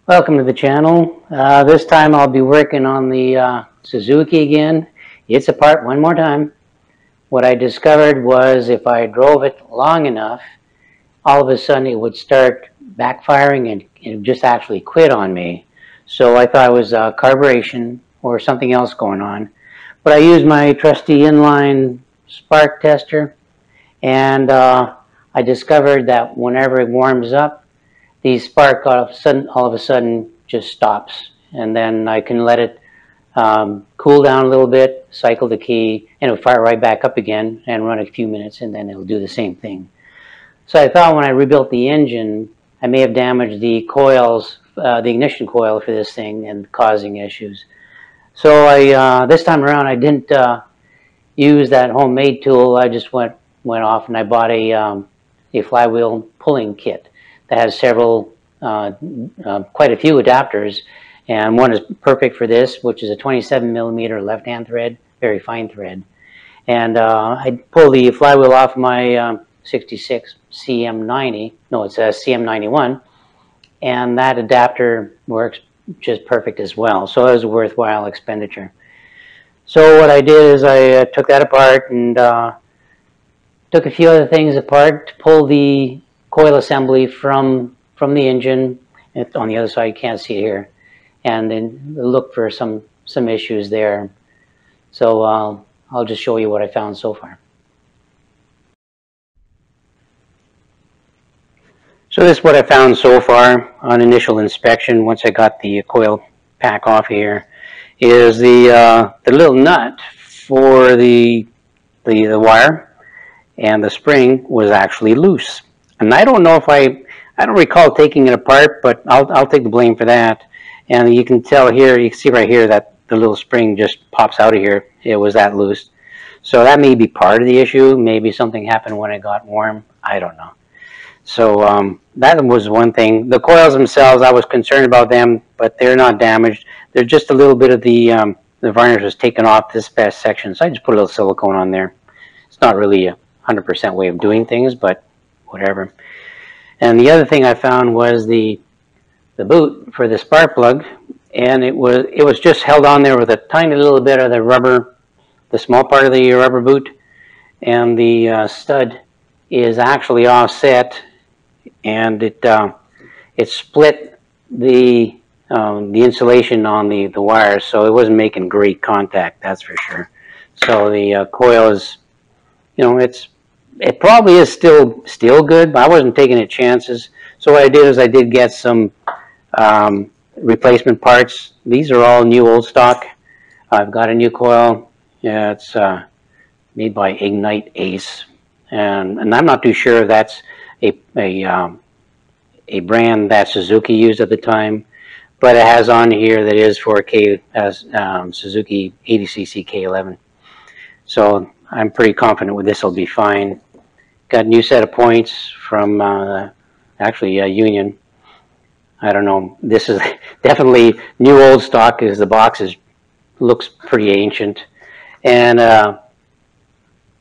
Welcome to the channel. This time I'll be working on the Suzuki again. It's apart one more time. What I discovered was if I drove it long enough, all of a sudden it would start backfiring and it would just actually quit on me. So I thought it was carburation or something else going on. But I used my trusty inline spark tester, and I discovered that whenever it warms up, the spark all of a sudden just stops, and then I can let it cool down a little bit, cycle the key, and it'll fire right back up again and run a few minutes, and then it'll do the same thing. So I thought when I rebuilt the engine, I may have damaged the coils, the ignition coil for this thing, and causing issues. So I this time around I didn't use that homemade tool. I just went off and I bought a flywheel pulling kit that has several, quite a few adapters, and one is perfect for this, which is a 27mm left-hand thread, very fine thread. And I pull the flywheel off my 66 CM90, no, it's a CM91, and that adapter works just perfect as well. So it was a worthwhile expenditure. So what I did is I took that apart and took a few other things apart to pull the coil assembly from the engine. It's on the other side, you can't see it here, and then look for some issues there. So I'll just show you what I found so far. So this is what I found so far on initial inspection. Once I got the coil pack off here, is the little nut for the wire, and the spring was actually loose. And I don't know if I don't recall taking it apart, but I'll take the blame for that. And you can tell here, you can see right here that the little spring just pops out of here. It was that loose. So that may be part of the issue. Maybe something happened when it got warm. I don't know. So that was one thing. The coils themselves, I was concerned about them, but they're not damaged. They're just a little bit of the varnish was taken off this past section. So I just put a little silicone on there. It's not really a 100% way of doing things, but whatever. And the other thing I found was the boot for the spark plug, and it was just held on there with a tiny little bit of the rubber, the small part of the rubber boot, and the stud is actually offset, and it split the insulation on the wires, so it wasn't making great contact, that's for sure. So the coil is, you know, it probably is still good, but I wasn't taking any chances. So what I did is I did get some replacement parts. These are all new old stock. I've got a new coil. Yeah, it's made by Ignite Ace, and I'm not too sure if that's a brand that Suzuki used at the time, but it has on here that is for Suzuki 80cc K11. So I'm pretty confident with this will be fine. Got a new set of points from actually Union. I don't know. This is definitely new old stock, because the box looks pretty ancient, and a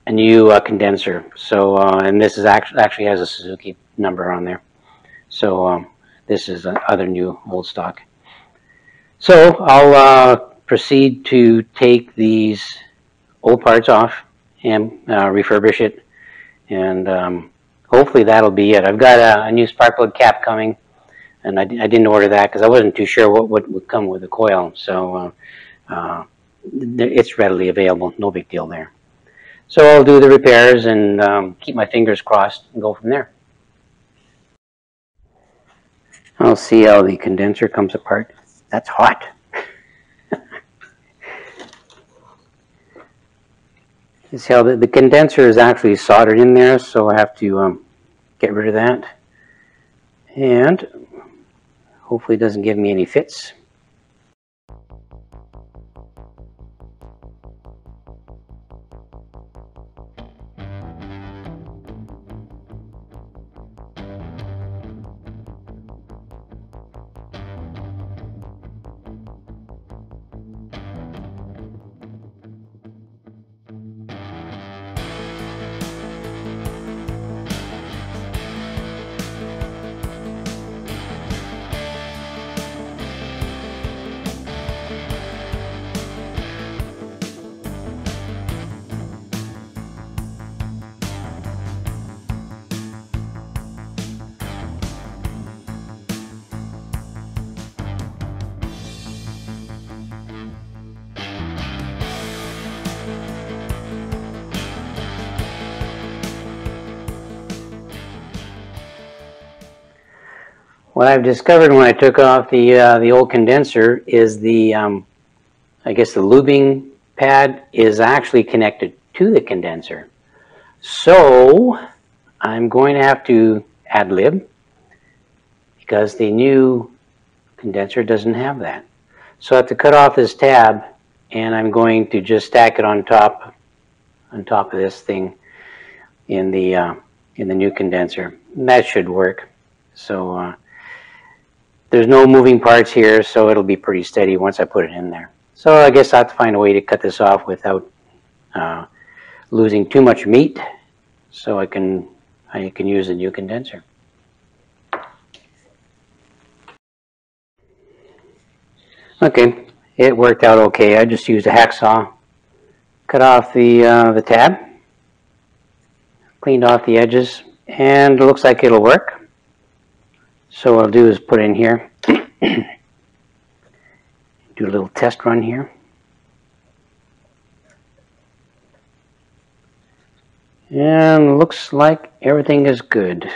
new condenser. So and this is actually has a Suzuki number on there. So this is other new old stock. So I'll proceed to take these old parts off and refurbish it, and hopefully that'll be it. I've got a new spark plug cap coming, and I didn't order that because I wasn't too sure what would come with the coil. So it's readily available, no big deal there. So I'll do the repairs and keep my fingers crossed and go from there. I'll see how the condenser comes apart. That's hot. You see how the condenser is actually soldered in there, so I have to get rid of that. And hopefully it doesn't give me any fits. What I've discovered when I took off the old condenser is the I guess the lubing pad is actually connected to the condenser. So I'm going to have to ad lib because the new condenser doesn't have that. So I have to cut off this tab, and I'm going to just stack it on top of this thing in the new condenser. And that should work. So there's no moving parts here, so it'll be pretty steady once I put it in there. So I guess I have to find a way to cut this off without losing too much meat, so I can use the new condenser. Okay, it worked out okay. I just used a hacksaw, cut off the tab, cleaned off the edges, and it looks like it'll work. So what I'll do is put it in here, do a little test run here. And looks like everything is good.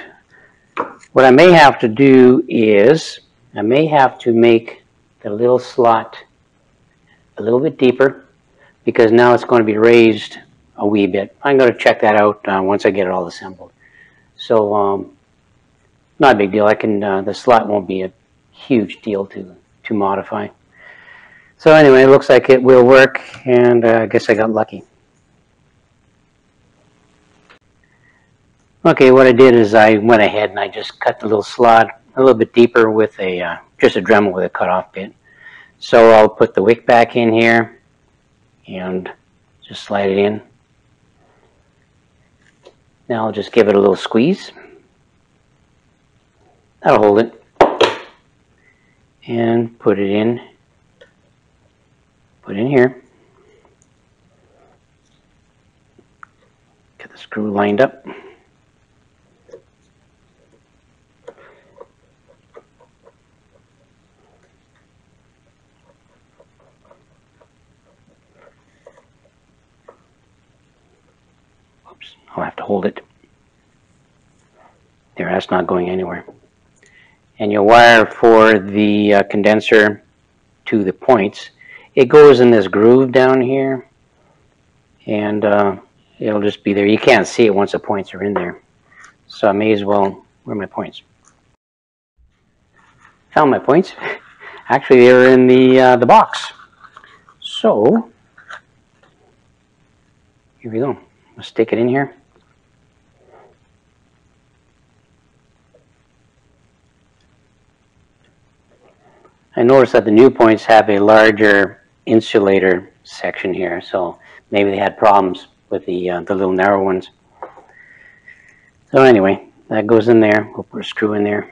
What I may have to do is, I may have to make the little slot a little bit deeper, because now it's going to be raised a wee bit. I'm going to check that out once I get it all assembled. So not a big deal. I can the slot won't be a huge deal to modify. So anyway, it looks like it will work, and I guess I got lucky. Okay, what I did is I went ahead and I just cut the little slot a little bit deeper with just a Dremel with a cutoff bit. So I'll put the wick back in here and just slide it in. Now I'll just give it a little squeeze. That'll hold it. And put it in. Put it in here. Get the screw lined up. I'll have to hold it. There, that's not going anywhere. And your wire for the condenser to the points, it goes in this groove down here, and it'll just be there. You can't see it once the points are in there. So I may as well, where are my points? Found my points. Actually, they were in the box. So here we go. I'll stick it in here. I noticed that the new points have a larger insulator section here, so maybe they had problems with the little narrow ones. So anyway, that goes in there. We'll put a screw in there.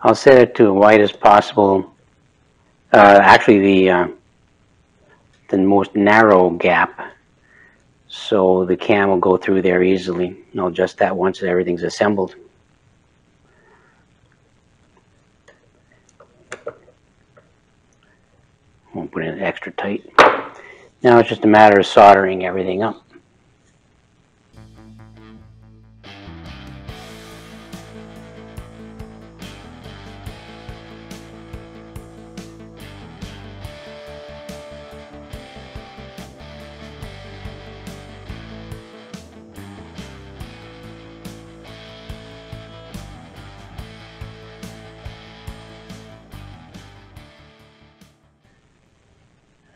I'll set it to as wide as possible. Actually, the most narrow gap, so the cam will go through there easily. And I'll adjust that once everything's assembled. Won't put it extra tight. Now it's just a matter of soldering everything up.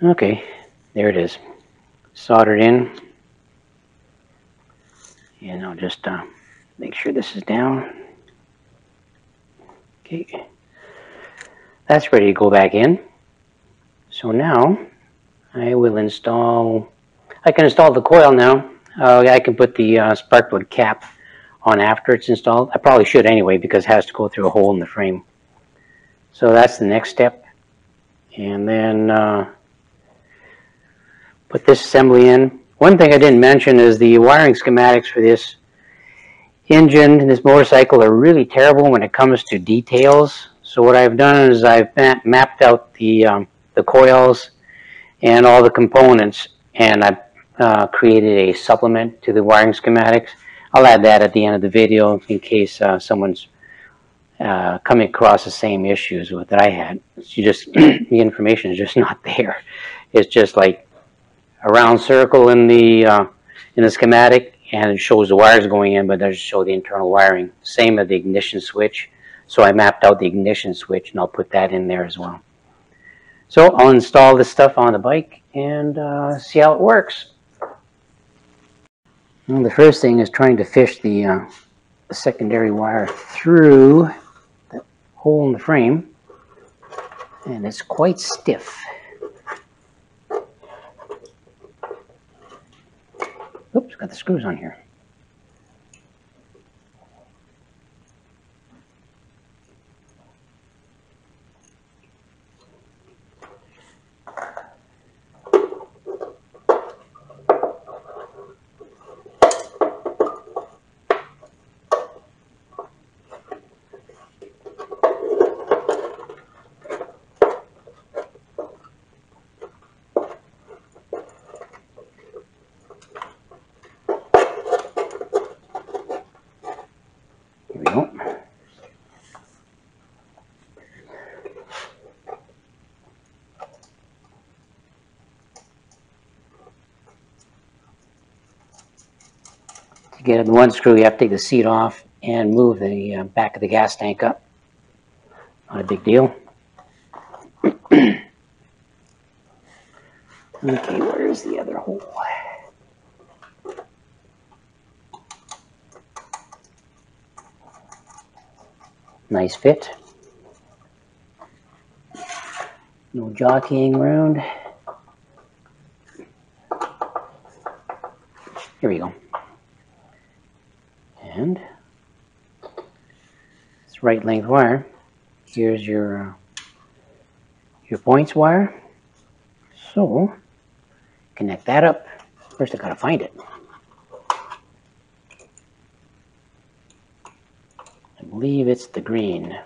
Okay, there it is, soldered in, and I'll just make sure this is down. Okay, that's ready to go back in. So now I will install, I can install the coil now. I can put the spark plug cap on after it's installed. I probably should anyway, because it has to go through a hole in the frame. So that's the next step. And then put this assembly in. One thing I didn't mention is the wiring schematics for this engine and this motorcycle are really terrible when it comes to details. So what I've done is I've mapped out the coils and all the components, and I've created a supplement to the wiring schematics. I'll add that at the end of the video in case someone's coming across the same issues that I had. You just the information is just not there. It's just like a round circle in the schematic, and it shows the wires going in, but it doesn't show the internal wiring. Same with the ignition switch. So I mapped out the ignition switch, and I'll put that in there as well. So I'll install this stuff on the bike and see how it works. Well, the first thing is trying to fish the secondary wire through the hole in the frame, and it's quite stiff. Oops, got the screws on here. Here we go. To get the one screw, you have to take the seat off and move the back of the gas tank up. Not a big deal. Okay, where's the other hole? Nice fit. No jockeying around. Here we go. And it's right length wire. Here's your points wire. So connect that up. First I gotta find it. I believe it's the green.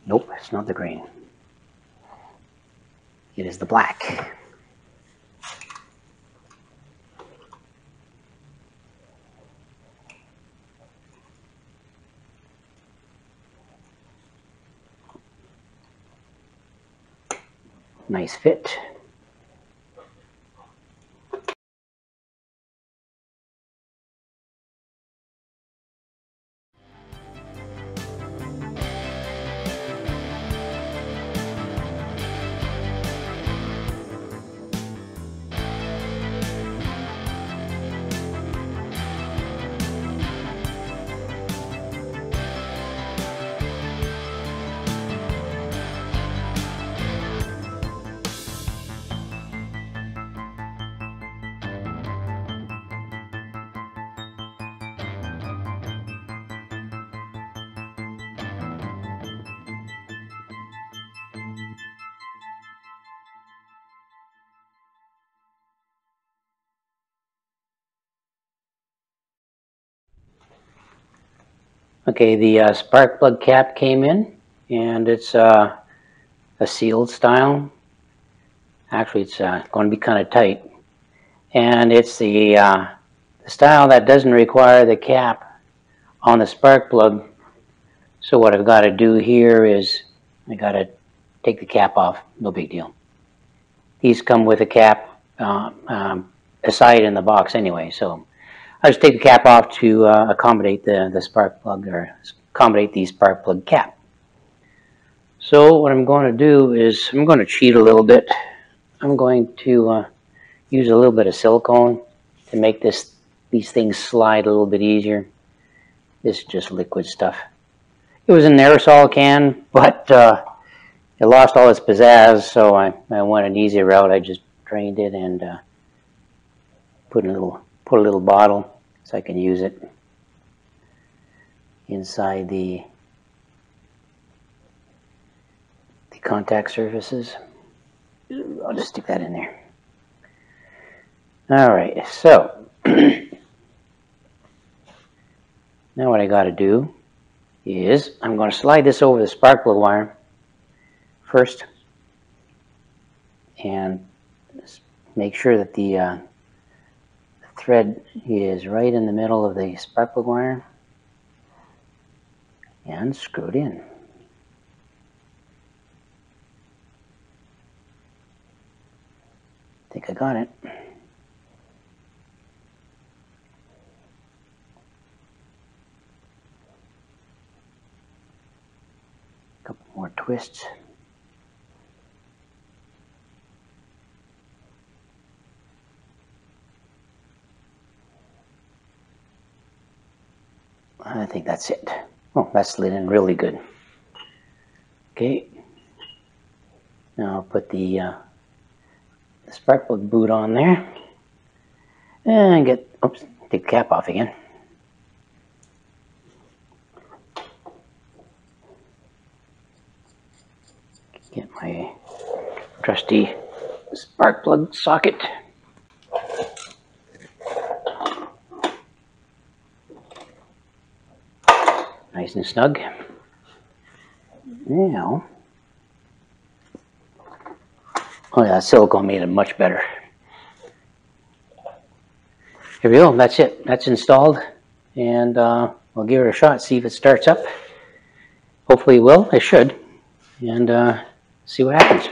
Nope, it's not the green. It is the black. Nice fit. Okay, the spark plug cap came in, and it's a sealed style. Actually, it's going to be kind of tight, and it's the style that doesn't require the cap on the spark plug. So what I've got to do here is I got to take the cap off. No big deal. These come with a cap aside in the box anyway, so I just take the cap off to accommodate the spark plug, or accommodate the spark plug cap. So what I'm going to do is I'm going to cheat a little bit. I'm going to use a little bit of silicone to make these things slide a little bit easier. This is just liquid stuff. It was an aerosol can, but it lost all its pizzazz, so I went an easy route. I just drained it and put a little bottle so I can use it inside the contact surfaces. I'll just stick that in there. All right, so now what I got to do is I'm going to slide this over the spark plug wire first. and make sure that the thread is right in the middle of the spark plug wire and screw it in. I think I got it. Couple more twists. I think that's it. Oh, that slid in really good. Okay. Now I'll put the spark plug boot on there and get, oops, take the cap off again. Get my trusty spark plug socket. Nice and snug. Now, oh yeah, silicone made it much better. Here we go, that's it. That's installed. And I'll give it a shot, see if it starts up. Hopefully it will, it should. And see what happens.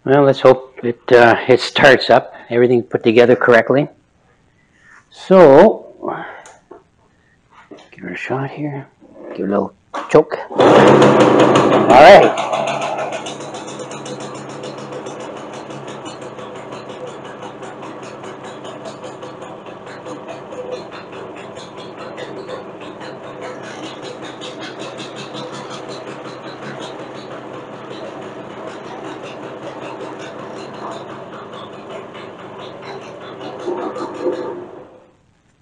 Well, let's hope it starts up. Everything put together correctly. So, give it a shot here. Give it a little choke. All right.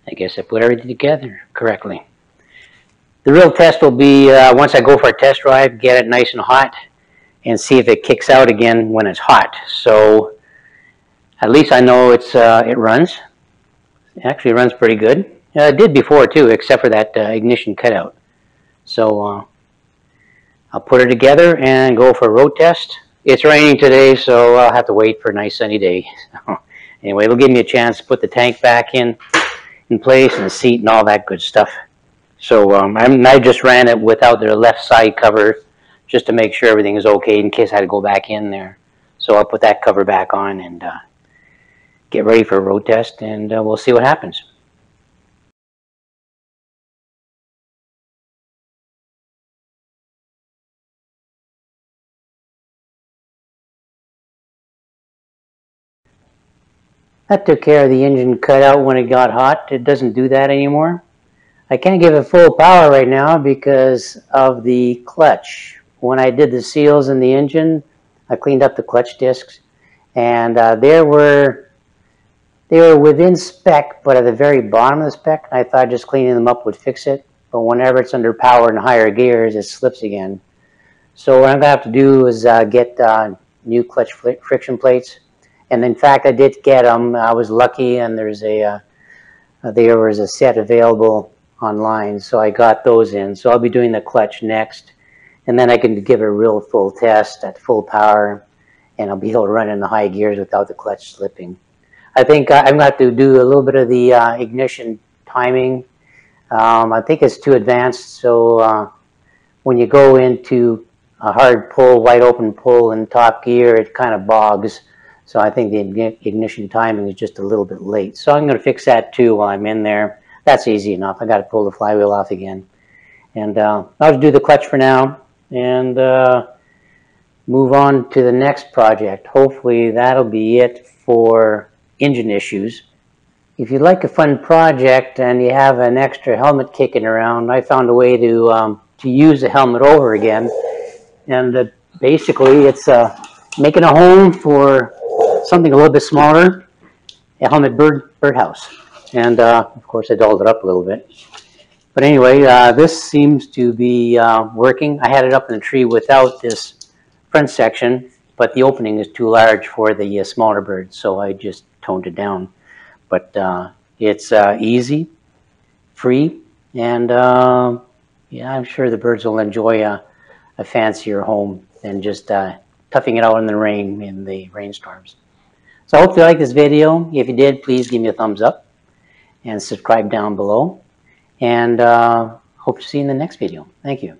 I guess I put everything together correctly. The real test will be once I go for a test drive, get it nice and hot, and see if it kicks out again when it's hot. So at least I know it runs. It actually runs pretty good. It did before too, except for that ignition cutout. So I'll put it together and go for a road test. It's raining today, so I'll have to wait for a nice sunny day. Anyway, it'll give me a chance to put the tank back in place and the seat and all that good stuff. So I just ran it without the left side cover just to make sure everything is okay in case I had to go back in there. So I'll put that cover back on and get ready for a road test, and we'll see what happens. That took care of the engine cutout when it got hot. It doesn't do that anymore. I can't give it full power right now because of the clutch. When I did the seals in the engine, I cleaned up the clutch discs, and they were within spec, but at the very bottom of the spec. I thought just cleaning them up would fix it, but whenever it's under power and higher gears, it slips again. So what I'm going to have to do is get new clutch friction plates. And in fact, I did get them. I was lucky, and there was a set available online, so I got those in. So I'll be doing the clutch next, and then I can give it a real full test at full power, and I'll be able to run in the high gears without the clutch slipping. I think I'm going to have to do a little bit of the ignition timing. I think it's too advanced, so when you go into a hard pull, wide open pull in top gear, it kind of bogs. So I think the ignition timing is just a little bit late. So I'm going to fix that too while I'm in there. That's easy enough. I got to pull the flywheel off again. And I'll just do the clutch for now and move on to the next project. Hopefully that'll be it for engine issues. If you'd like a fun project and you have an extra helmet kicking around, I found a way to use the helmet over again. And basically it's making a home for something a little bit smaller, a helmet birdhouse. And of course I dolled it up a little bit. But anyway, this seems to be working. I had it up in the tree without this front section, but the opening is too large for the smaller bird, so I just toned it down. But it's easy, free, and Yeah, I'm sure the birds will enjoy a fancier home than just toughing it out in the rain, in the rainstorms. So I hope you liked this video. If you did, please give me a thumbs up and subscribe down below. And hope to see you in the next video. Thank you.